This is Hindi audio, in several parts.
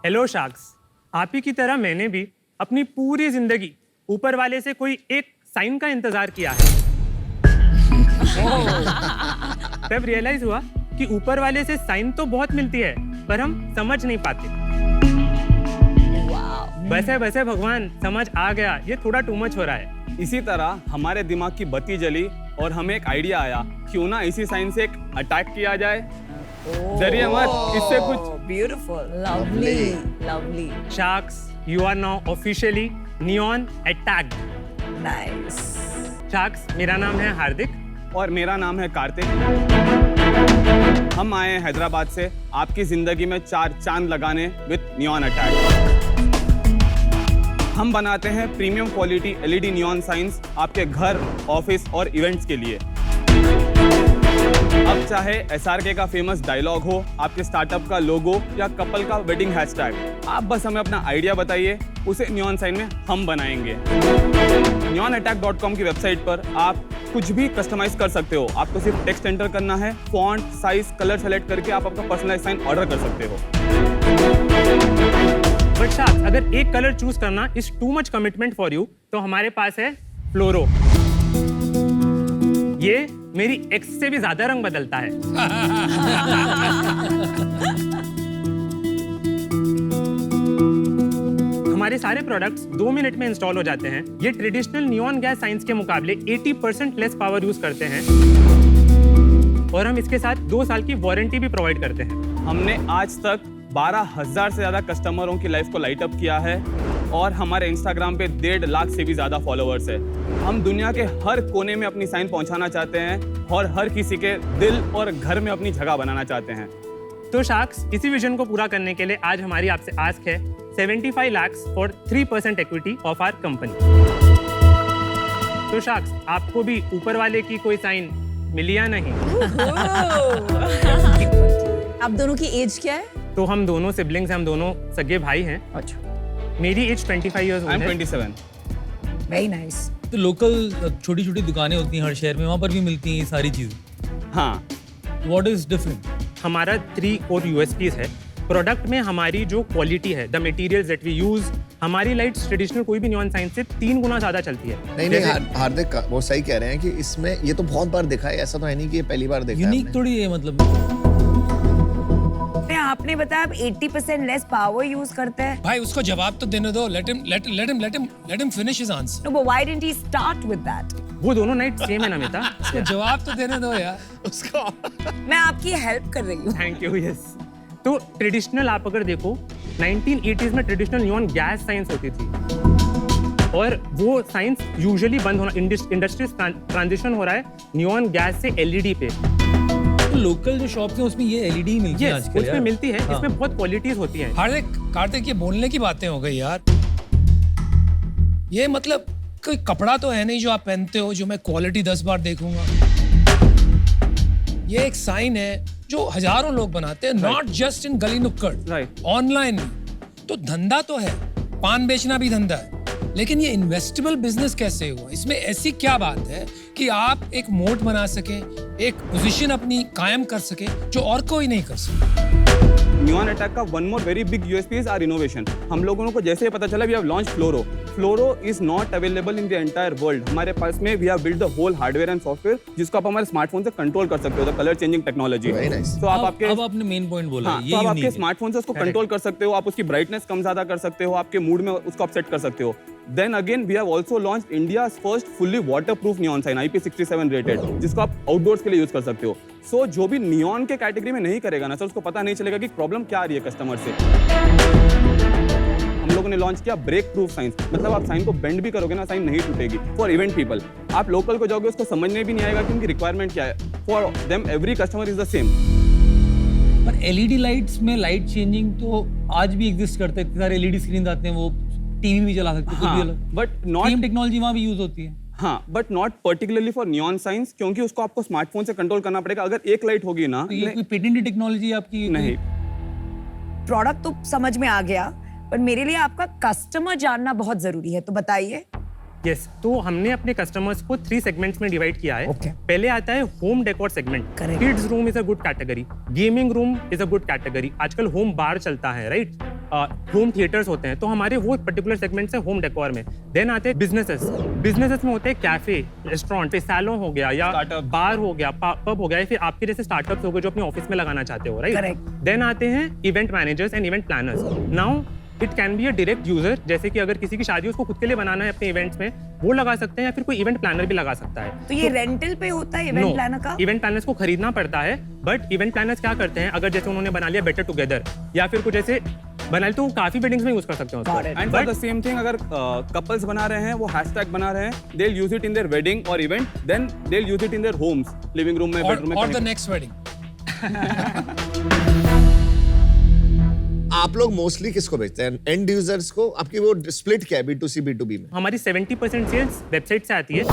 हेलो शार्क्स, आप ही की तरह मैंने भी अपनी पूरी जिंदगी ऊपर वाले से कोई एक साइन का इंतजार किया है। तब रियलाइज हुआ कि ऊपर वाले से साइन तो बहुत मिलती है, पर हम समझ नहीं पाते। वैसे वैसे भगवान समझ आ गया, ये थोड़ा टू मच हो रहा है। इसी तरह हमारे दिमाग की बत्ती जली और हमें एक आइडिया आया, क्यों ना इसी साइन से एक अटैक किया जाए। डरिए मत, इससे कुछ beautiful, lovely, lovely, sharks, you are now officially neon attacked. Nice. Sharks, मेरा नाम है हार्दिक और मेरा नाम है कार्तिक। हम आए हैं हैदराबाद से आपकी जिंदगी में 4 चांद लगाने विद नियॉन अटैक। हम बनाते हैं premium quality LED neon science आपके घर, ऑफिस और इवेंट्स के लिए। अब चाहे एसआरके का फेमस डायलॉग हो, आपके स्टार्टअप का लोगो या कपल का वेडिंग हैशटैग, आप बस हमें अपना आइडिया बताइए, उसे नियॉन साइन में हम बनाएंगे। neonattack.com की वेबसाइट पर आप कुछ भी कस्टमाइज कर सकते हो। आपको सिर्फ टेक्स्ट एंटर करना है, फॉन्ट, साइज, कलर सेलेक्ट करके आप अपना पर्सनलाइज साइन ऑर्डर कर सकते हो। बट शार्क्स, अगर एक कलर चूज करना is too much commitment for you, तो हमारे पास है फ्लोरो। ये मेरी एक्स से भी ज्यादा रंग बदलता है। हमारे सारे प्रोडक्ट्स 2 मिनट में इंस्टॉल हो जाते हैं। ये ट्रेडिशनल नियॉन गैस साइंस के मुकाबले 80% लेस पावर यूज करते हैं और हम इसके साथ 2 साल की वारंटी भी प्रोवाइड करते हैं। हमने आज तक 12,000 से ज्यादा कस्टमरों की लाइफ को लाइट अप किया है और हमारे इंस्टाग्राम पे 1.5 लाख से भी ज्यादा फॉलोअर्स है। हम दुनिया के हर कोने में अपनी साइन पहुंचाना चाहते हैं और हर किसी के दिल और घर में अपनी जगह बनाना चाहते हैं। तो शार्क्स, इसी विजन को पूरा करने के लिए आज हमारी आपसे आस्क है 75 lakhs for 3% equity of our company. तो शार्क्स, आपको भी ऊपर वाले की कोई साइन मिली या नहीं? आप दोनों की एज क्या है? तो हम दोनों सिबलिंग्स हैं, हम दोनों सगे भाई हैं। अच्छा, मेरी एज 25 इयर्स आई एम है। 27। Very nice. तो लोकल छोटी छोटी दुकानें होती हैं हर शहर में, वहाँ पर भी मिलती हैं ये सारी चीज़ें। हाँ, व्हाट इज डिफरेंट? हमारा 3 और USPs है। प्रोडक्ट में हमारी जो क्वालिटी है, the materials that we use, हमारी लाइट्स ट्रेडिशनल कोई भी नियॉन साइन से 3 गुना ज्यादा चलती है। नहीं, हार्दिक वो सही कह रहे हैं कि इसमें ये तो बहुत बार देखा है, ऐसा तो है नहीं कि ये पहली बार देखा है। यूनिक थोड़ी है मतलब। आपने बताया आप 80% लेस पावर यूज करते हैं। भाई उसको जवाब तो देने दो। let him finish his answer. No, but why didn't he start with that? वो दोनों नाइट सेम है नमिता। उसको जवाब तो देने दो यार। मैं आपकी हेल्प कर रही हूँ। Thank you. यस, तो ट्रेडिशनल आप अगर देखो 1980s में ट्रेडिशनल नियॉन गैस साइंस होती थी और वो साइंस यूजुअली बंद होना, इंडस्ट्री ट्रांजिशन हो रहा है नियॉन गैस से LED पे। तो लोकल जो शॉप्स हैं उसमें ये LED मिलती है Yes, आजकल। उसमें यार। मिलती है। हाँ। इसमें बहुत क्वालिटीज होती हैं। कार्तिक ये बोलने की बातें हो गई यार। ये मतलब कोई कपड़ा तो है नहीं जो आप पहनते हो जो मैं क्वालिटी 10 बार देखूंगा। ये एक साइन है जो हजारों लोग बनाते हैं, नॉट जस्ट इन गली नुक्कड़, Right. ऑनलाइन। तो धंधा तो है, पान बेचना भी धंधा है, लेकिन ये इन्वेस्टेबल बिजनेस कैसे हुआ? इसमें ऐसी क्या बात है कि आप एक मोट बना सके, एक पोजीशन अपनी कायम कर सके जो और कोई नहीं कर सके? नियॉन अटैक का one more very big USP is our innovation. हम लोगों को जैसे ही पता चला we have launch Floro. Floro is not available in the entire world. हमारे पास में we have build the whole hardware and software जिसको आप हमारे स्मार्टफोन से कंट्रोल कर सकते हो, the colour changing technology. Very nice. तो आप आपके अब आपने मेन पॉइंट बोला। हाँ, ये तो आप यूनिक आपके है। स्मार्टफोन से उसको कंट्रोल कर सकते हो, आप उसकी ब्राइटनेस कम ज्यादा कर सकते हो, आपके मूड में उसको अपसेट कर सकते हो। Then again we have also launched India's first fully waterproof neon sign IP67 rated, जिसको आप आउटडोर्स के लिए यूज कर सकते हो। सो जो भी नियॉन के कैटेगरी में नहीं करेगा ना सर, उसको पता नहीं चलेगा कि प्रॉब्लम क्या आ रही है कस्टमर से। हम लोगों ने लॉन्च किया ब्रेक प्रूफ साइंस, मतलब आप साइन को बेंड भी करोगे ना, साइन नहीं टूटेगी। फॉर इवेंट पीपल, आप लोकल को जाओगे उसको समझने भी नहीं आएगा कि उनकी रिक्वायरमेंट क्या है। For them every customer is the same. पर LED लाइट्स में लाइट चेंजिंग तो आज भी एग्जिस्ट करते हैं। सारे LED स्क्रीन आते हैं, वो टीवी भी चला सकते हैं, कुछ भी अलग। बट नॉट सेम टेक्नोलॉजी वहाँ भी यूज होती है। हाँ, but not particularly for neon science, क्योंकि उसको आपको स्मार्टफोन से कंट्रोल करना पड़ेगा। अगर एक लाइट होगी ना, तो ये कोई पेटेंटेड टेक्नोलॉजी आपकी? नहीं, प्रोडक्ट तो समझ में आ गया, पर मेरे लिए आपका कस्टमर जानना बहुत जरूरी है, तो बताइए। यस, तो हमने अपने कस्टमर्स को 3 सेगमेंट्स में डिवाइड किया है। Okay. पहले आता है home decor segment. Correct. Kids room is a good category, gaming room is a good category, आजकल होम बार चलता है, राइट? होम थिएटर्स होते हैं, तो हमारे वो पर्टिकुलर सेगमेंट से होम डेकोर में। देन आते हैं बिजनेसेस में होते हैं कैफे, रेस्टोरेंट, सैलून हो गया या Startup. बार हो गया, पब हो गया, या फिर आपके जैसे स्टार्टअप्स हो गए जो अपने ऑफिस में लगाना चाहते हो, राइट? Correct. देन आते हैं event managers and event planners. Now it can be a direct user, जैसे कि अगर किसी की शादी उसको खुद के लिए बनाना है अपने इवेंट्स में, वो लगा सकते हैं, या फिर कोई इवेंट प्लानर भी लगा सकता है। तो ये रेंटल पे होता है इवेंट प्लानर का? इवेंट प्लानर्स को खरीदना पड़ता है, बट इवेंट प्लानर्स क्या करते हैं, अगर जैसे उन्होंने बना लिया बेटर टुगेदर या फिर कुछ ऐसे बना लिया, तो वो काफी वेडिंग्स में यूज कर सकते हैं Got it. And for the same thing, अगर कपल्स बना रहे हैं, वो हैशटैग बना रहे हैं, they will use it in their wedding और event, then they will use it in their homes, living room में, बेडरूम में। और द नेक्स्ट वेडिंग। आप लोग मोस्टली किसको बेचते हैं, एंड यूजर्स को? आपकी वो स्प्लिट क्या है B2C B2B में? हमारी 70% सेल्स वेबसाइट से आती है,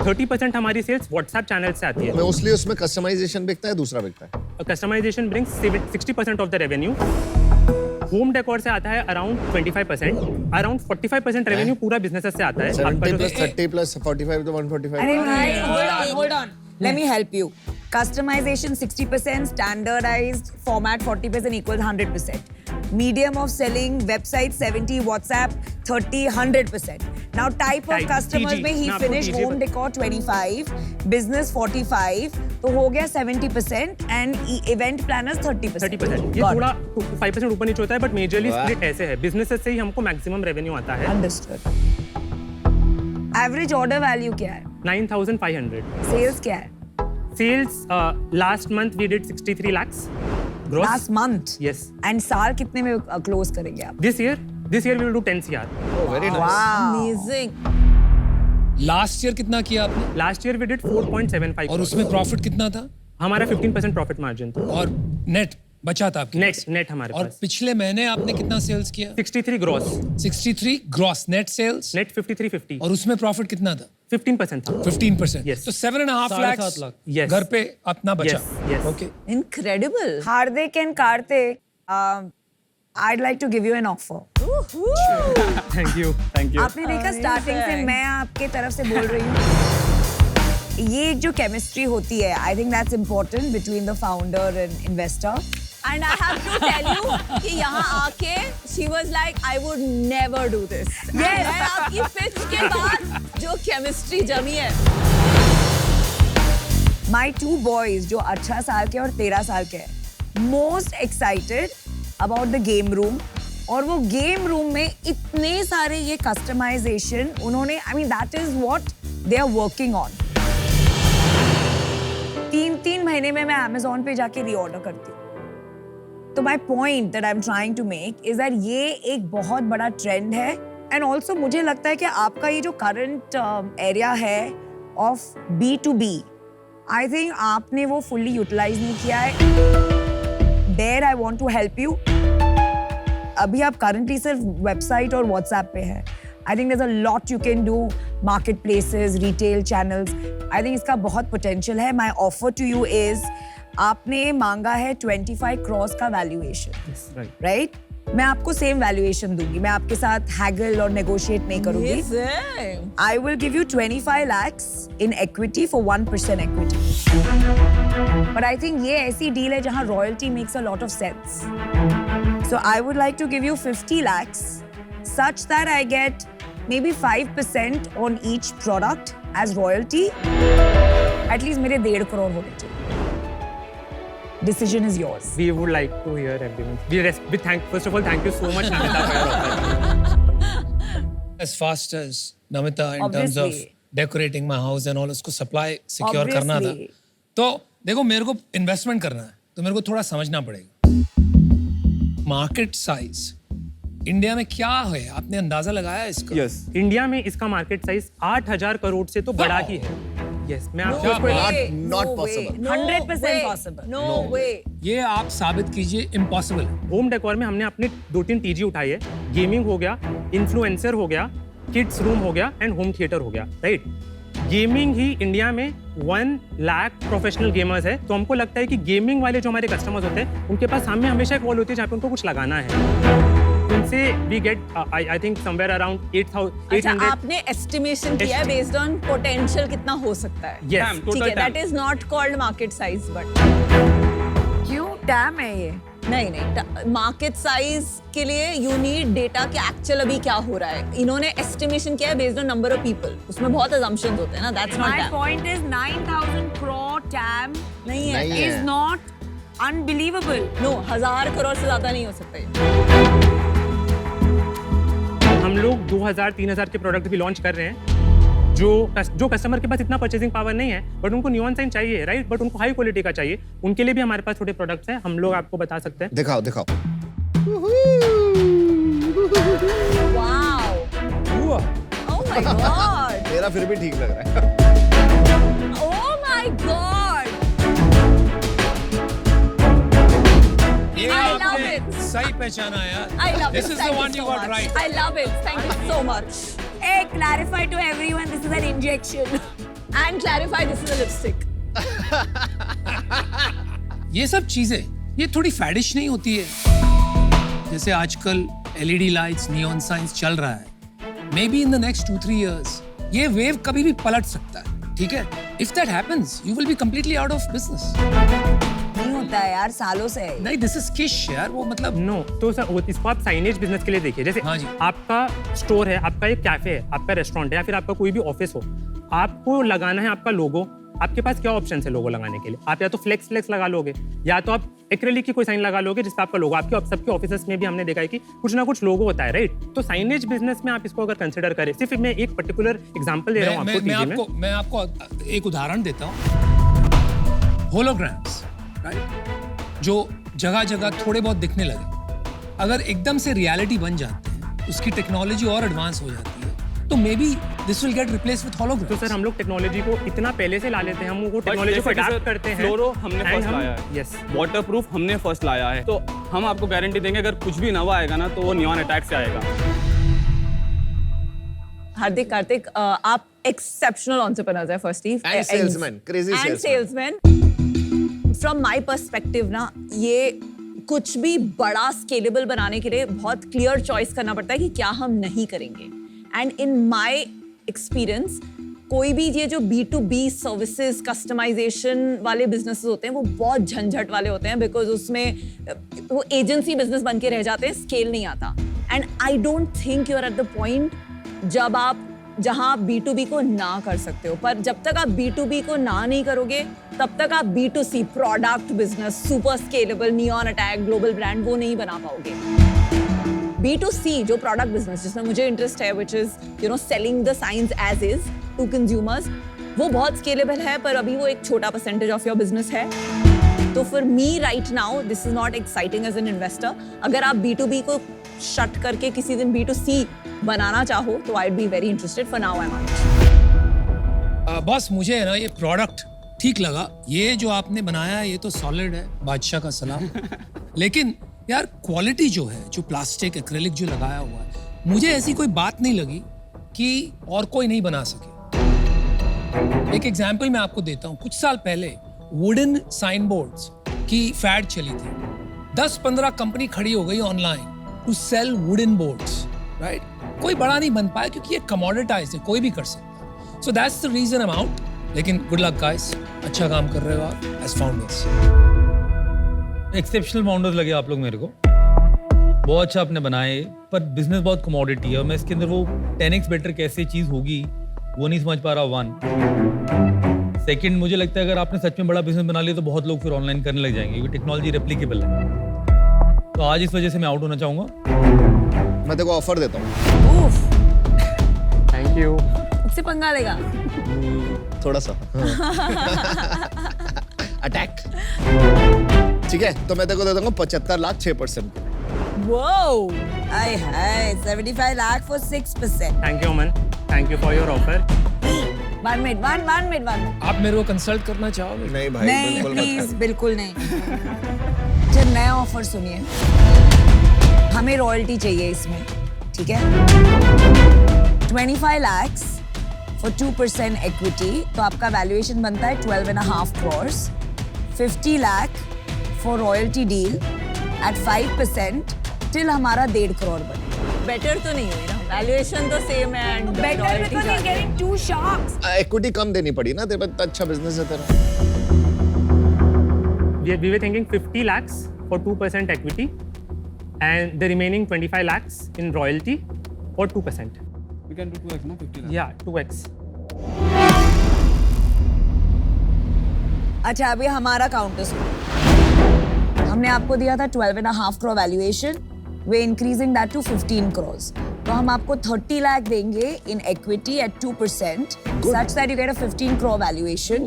30% हमारी सेल्स व्हाट्सएप चैनल से आती है। मोस्टली उसमें कस्टमाइजेशन बिकता है, दूसरा बिकता है? Customization brings 60% of the revenue. Home decor से आता है अराउंड 25%, अराउंड 45% रेवेन्यू पूरा बिजनेस से आता है। 70 plus 30 plus 45 to 145. अरे भाई, hold on. Let me help you. Customization 60%, standardized format 40% equals 100%. Medium of selling, website 70, WhatsApp 30, 100%. Now type of Type, customers TG, में he मैं आपको finished TG home decor 25, business 45, तो हो गया 70% and event planners 30%. 30%। ये Got थोड़ा it. 5% ऊपर नीचे होता है, बट मेजरली वाह। स्प्लिट ऐसे है। बिजनेसेस से ही हमको मैक्सिमम रेवेन्यू आता है। Understood. Average order value क्या है? 9,500। Sales क्या है? Sales last month we did 63 lakhs gross. Last month. Yes. And साल कितने में close करेंगे आप? This year we will do 10 CR. Oh, very nice. Wow. Amazing. Last year कितना किया आपने? Last year we did 4.75 और उसमें प्रॉफिट कितना था? हमारा 15% प्रॉफिट मार्जिन था। और नेट बचा था आपके पास? नेट हमारे और पास पिछले महीने आपने कितना सेल्स किया? 63 gross, 63 gross net sales. Net 5350, और उसमें प्रॉफिट कितना था? 15% था। 15%। Yes. तो 7.5 लाख 7.5 लाख। Yes. घर पे अपना बचा। Yes, yes. Okay. Incredible. Hardik and Karthik, I'd like to give you an offer. Thank you. आपने देखा स्टार्टिंग से मैं आपके तरफ से बोल रही हूँ, ये एक जो केमिस्ट्री होती है, I think that's important between the founder and investor. And I have to tell you कि यहाँ आके she was like I would never do this. Yes. And आपकी pitch के बाद जो chemistry जमी है. My two boys जो 18 साल के और 13 साल के हैं, most excited about the game room, और वो गेम रूम में इतने सारे ये कस्टमाइजेशन उन्होंने, I mean that is what they are working on. 3 महीने में मैं Amazon पे जाके रीऑर्डर करती हूँ। तो my point that I am trying to make is that ये एक बहुत बड़ा ट्रेंड है, एंड ऑल्सो मुझे लगता है कि आपका ये जो करंट एरिया है ऑफ B2B, आई थिंक आपने वो फुल्ली यूटिलाइज नहीं किया है। There I want to help you. अभी आप करंटली सिर्फ वेबसाइट और व्हाट्सएप पे है। I think there is a lot you can do, market places, retail channels. I think इसका बहुत पोटेंशियल है। My offer to you is, आपने मांगा है 25 crores का वैल्यूएशन, राइट? मैं आपको सेम वैल्यूएशन दूंगी, मैं आपके साथ हैगल और नेगोशिएट नहीं करूंगी। Amazing. I will give you 25 lakhs in equity for 1% equity. But I think ये ऐसी डील है जहाँ royalty makes a lot of sense. So I would like to give you 50 lakhs such that I get maybe 5% on each product as royalty. At least मेरे 1.5 crore होने चाहिए। Decision is yours. We would like to hear everyone. First of all, thank you so much, Namita, for your offer. As fast as Namita in terms of Obviously. decorating my house and all, उसको supply secure करना था। Obviously. तो देखो, मेरे को इन्वेस्टमेंट करना है, तो मेरे को थोड़ा समझना पड़ेगा। मार्केट साइज इंडिया में क्या है, आपने अंदाजा लगाया इसका? यस, इंडिया में इसका मार्केट साइज 8,000 करोड़ से तो बड़ा ही है। यस, मैं आपको क्या इसको बात? Not possible. 100% possible. No way. ये आप साबित कीजिए इम्पॉसिबल है। होम डेकोर में हमने अपने 2-3 टीजी उठाई है। गेमिंग हो गया, इन्फ्लुएंसर हो गया, किड्स रूम हो गया एंड होम थिएटर हो गया, राइट? गेमिंग ही इंडिया में 1 लाख प्रोफेशनल गेमर्स है, तो हमको लगता है कि गेमिंग वाले जो हमारे कस्टमर्स होते हैं, उनके पास सामने हमेशा एक वॉल होती है जहाँ पे उनको कुछ लगाना है। उनसे we get I think somewhere around 8,800। अच्छा, आपने estimation किया है based on potential कितना हो सकता है? Yes. ठीक है, that is not called market size, but क्यों? टैम है ये। नहीं मार्केट साइज के लिए यू नीड डेटा कि एक्चुअल अभी क्या हो रहा है. इन्होंने एस्टिमेशन किया है based on number of people. उसमें बहुत assumptions होते हैं ना. That's not My that. point is 9,000 crore TAM नहीं है. नहीं है. is not unbelievable. No 1000 crore से ज्यादा नहीं हो सकते. हम लोग 2000-3000 के प्रोडक्ट भी लॉन्च कर रहे हैं जो कस्टमर के पास इतना परचेसिंग पावर नहीं है बट उनको नियॉन साइन चाहिए, राइट? बट उनको हाई क्वालिटी का चाहिए. उनके लिए भी हमारे पास थोड़े प्रोडक्ट्स हैं, हम लोग आपको बता सकते हैं. दिखाओ दिखाओ. वाओ. Oh my god. मेरा फिर भी ठीक लग रहा है. Oh my god. ये I love आपने it. सही पहचाना यार. I love This it. is the Thank one you you so got much. right. I love it. Thank you so much. Hey, clarify to everyone, this is an injection. And clarify this is a lipstick. ये सब चीजें ये थोड़ी फैडिश नहीं होती है? जैसे आजकल LED लाइट्स, नियॉन साइंस चल रहा है. May be in the next 2-3 years ये वेव कभी भी पलट सकता है. ठीक है? If that happens you will be completely out of business. नहीं होता है यार, सालों से है. नहीं, दिस इज किश यार. वो मतलब नो तो सर इसको आप साइनेज बिजनेस के लिए देखिए. जैसे हाँ जी. आपका स्टोर है, आपका एक कैफे है, आपका रेस्टोरेंट है या फिर आपका कोई भी ऑफिस हो, आपको लगाना है आपका लोगो. आपके पास क्या ऑप्शन है लोगो लगाने के लिए? आप या तो फ्लेक्स लगा लोगे या तो आप एक्रेलिक की कोई साइन लगा लोगे जिससे आपका लोगो. आपके सबके ऑफिस में भी हमने देखा है कि कुछ ना कुछ लोगो होता है, राइट? तो साइनेज बिजनेस में आप इसको अगर कंसिडर करें, सिर्फ मैं एक पर्टिकुलर एग्जांपल दे रहा हूँ आपको. मैं आपको एक उदाहरण देता हूँ. Holograms, right? जो जगह जगह थोड़े बहुत दिखने लगे, अगर एकदम से रियलिटी बन जाते हैं, उसकी टेक्नोलॉजी और एडवांस हो जाती है, तो may be this will get replace with holograms. तो सर हम लोग टेक्नोलॉजी को इतना पहले से ला लेते हैं, हम वो टेक्नोलॉजी को अडॉप्ट करते हैं. फ्लोरो हमने फर्स्ट लाया है. यस, वाटरप्रूफ हमने फर्स्ट लाया है. तो हम आपको गारंटी देंगे अगर कुछ भी नवा आएगा ना तो वो नियॉन अटैक से आएगा. हार्दिक, कार्तिक, आप एक्सेप्शनल एंटरप्रेन्योर्स हैं firstly. And salesman, crazy And salesman. From my perspective ना, ये कुछ भी बड़ा स्केलेबल बनाने के लिए बहुत क्लियर चॉइस करना पड़ता है कि क्या हम नहीं करेंगे. एंड इन माय एक्सपीरियंस कोई भी ये जो B2B सर्विसेज कस्टमाइजेशन वाले बिजनेसेस होते हैं वो बहुत झंझट वाले होते हैं, बिकॉज उसमें वो एजेंसी बिजनेस बन के रह जाते हैं, स्केल नहीं आता. And I don't think you are at the point जब आप जहां आप B2B को ना कर सकते हो. पर जब तक आप B2B को ना नहीं करोगे तब तक आप B2C product business, super scalable, neon attack, global brand वो नहीं बना पाओगे. B2C जो प्रोडक्ट बिजनेस जिसमें मुझे इंटरेस्ट है, which is you know selling the signs as is to consumers, वो बहुत स्केलेबल है पर अभी वो एक छोटा परसेंटेज ऑफ योर बिजनेस है. तो for me right now this is not exciting as an investor. अगर आप B2B को शट करके किसी दिन B2C बनाना चाहो तो I be very interested. For now I am out. बस मुझे है ना ये प्रोडक्ट ठीक लगा. ये जो आपने बनाया है ये तो सॉलिड है, बादशाह का सलाम. लेकिन यार क्वालिटी जो है, जो प्लास्टिक एक्रेलिक जो लगाया हुआ है, मुझे ऐसी कोई बात नहीं लगी कि और कोई नहीं बना सके. एक एग्जांपल मैं आपको देता हूँ. कुछ साल पहले वुडन साइन बोर्ड्स की फैड चली थी. 10-15 कंपनी खड़ी हो गई online to sell wooden boards, right? कोई बड़ा नहीं बन पाया क्योंकि ये कमोडिटाइज्ड है, कोई भी कर सकता है. So that's the reason I am out. लेकिन गुड लक गाइस, अच्छा काम कर रहे हो आप एज फाउंडर्स. एक्सेप्शनल फाउंडर्स लगे आप लोग मेरे को. बहुत अच्छा आपने बनाए, पर बिजनेस बहुत कमोडिटी है और मैं इसके अंदर वो 10x बेटर कैसे चीज होगी वो नहीं समझ पा रहा. 1 सेकंड, मुझे लगता है अगर आपने सच में बड़ा बिजनेस बना लिया तो बहुत लोग फिर ऑनलाइन करने लग जाएंगे क्योंकि टेक्नोलॉजी रेप्लिकेबल है. तो आज इस वजह से मैं आउट होना चाहूंगा. मैं तेरे को ऑफर देता हूँ. Thank you. उससे पंगा लेगा. थोड़ा सा अटैक. ठीक है, तो मैं तेरे को दे दूंगा 75 lakh 6%. Whoa! Aye, hi, 75 lakh for 6%. Thank you Aman, thank you for your offer. One minute. आप मेरे को कंसल्ट करना चाहोगे? नहीं भाई, नहीं, बिल्कुल मत प्लीज, कर. बिल्कुल नहीं. जब नया ऑफर सुनिए, हमें रॉयल्टी चाहिए इसमें, ठीक है? 25 lakhs for 2% equity, तो आपका वैल्यूएशन बनता है 12.5 crores. 50 lakh for royalty deal at 5% till हमारा 1.5 crore बने. बेटर तो नहीं हुई ना, वैल्यूएशन तो सेम है and Better because he's getting 2 sharks. Equity कम देनी पड़ी ना, तेरे पास अच्छा बिजनेस है तेरा. We were thinking 50 lakhs for 2% equity, and the remaining 25 lakhs in royalty for 2%. We can do 2x, no? 50 lakhs. Yeah, 2x. अच्छा अभी हमारा काउंटर सुनो. हमने आपको दिया था 12.5 crore valuation. We increasing that to 15 crores. तो हम आपको 30 लाख देंगे in equity at 2% such that you get a 15 crore valuation.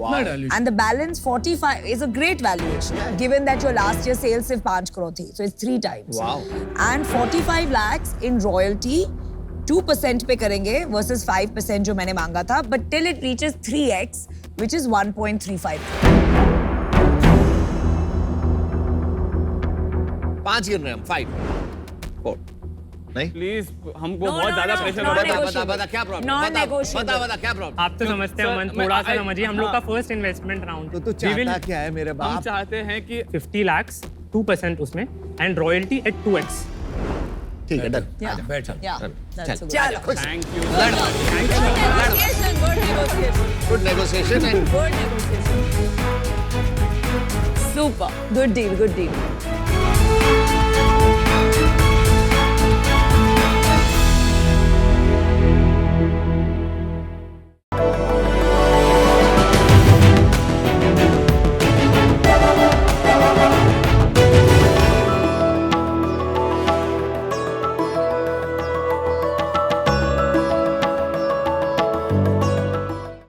And the balance 45 is a great valuation given that your last year sales सिर्फ 5 crore थी. So it's 3 times. Wow. And 45 lakhs in royalty 2% पे करेंगे versus 5% जो मैंने मांगा था. But till it reaches 3x which is 1.35. 5 गिन रहे हैं हम 5 4 नहीं प्लीज हमको No, बहुत no, ज्यादा no, प्रेशर not हो रहा है negotiable. बता क्या प्रॉब्लम Non-negotiable. बता क्या प्रॉब्लम आप तो समझते हैं अमन, थोड़ा सा समझिए. हम लोग का फर्स्ट इन्वेस्टमेंट राउंड. तो तू चाहता क्या है मेरे हम बाप चाहते हैं कि 50 lakhs, 2% उसमें, and royalty at 2x. ठीक है डन Yeah. बैठ Yeah, that's a good. चलो. Thank you Good negotiation, good negotiation, good negotiation and good negotiation. Super, good deal, good deal.